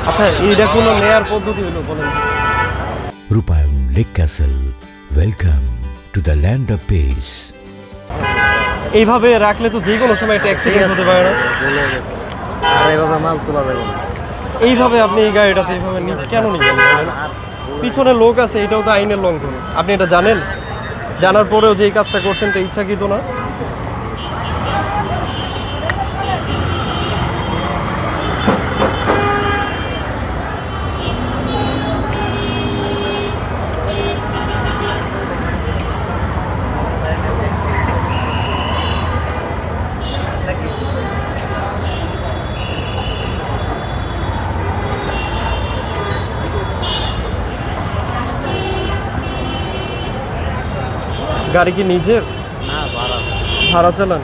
আচ্ছা, এইটা কোনো নেয়ার পদ্ধতি হলো বলেন? রূপায়ণ lake castle, welcome to the land of piece. এইভাবে রাখলে তো যে কোনো সময় একটা অ্যাক্সিডেন্ট হতে পারে না? আর এভাবে মাল তোলা যাবে না। এইভাবে আপনি এই গাড়িটাতে এইভাবে কেন নিবেন বলেন? পিছনে লোক আছে, এটাও তো আইনের লঙ্ঘন। আপনি এটা জানেন? জানার পরেও যে এই কাজটা করছেন এটা ইচ্ছাকৃত না? গাড়ি কি নিজের? না, ভাড়া। ভাড়া চালান?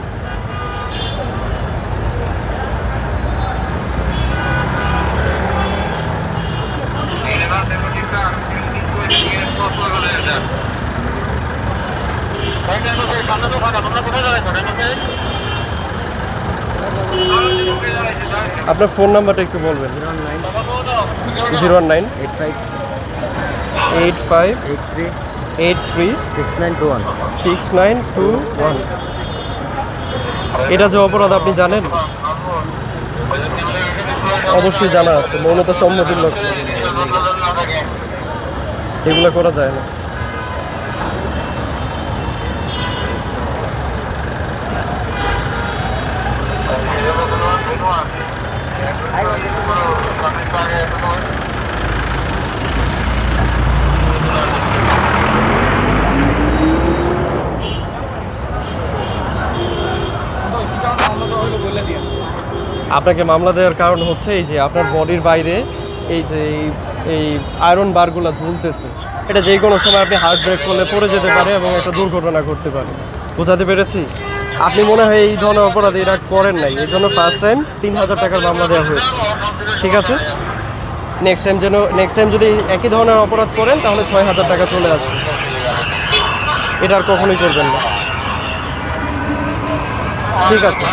আপনার ফোন নাম্বারটা একটু বলবেন। 019 85 85 83 83 6921। 6921। এটা যে অপরাধ আপনি জানেন? অবশ্যই জানা আছে, মৌনতা সম্মতির লক্ষ্য। এগুলো করা যায় না। আপনাকে মামলা দেওয়ার কারণ হচ্ছে এই যে আপনার বডির বাইরে এই যে এই আয়রন বারগুলো ঝুলতেছে। এটা যে কোনো সময় আপনি হার্ট ব্রেক করলে পড়ে যেতে পারে এবং একটা দুর্ঘটনা ঘটতে পারে। বোঝাতে পেরেছি? আপনি মনে হয় এই ধরনের অপরাধ এরা করেন নাই, এই জন্য ফার্স্ট টাইম 3000 টাকার মামলা দেওয়া হয়েছে। ঠিক আছে, নেক্সট টাইম যদি একই ধরনের অপরাধ করেন তাহলে 6000 টাকা চলে আসবে। এটা আর কখনোই করবেন না। ঠিক আছে।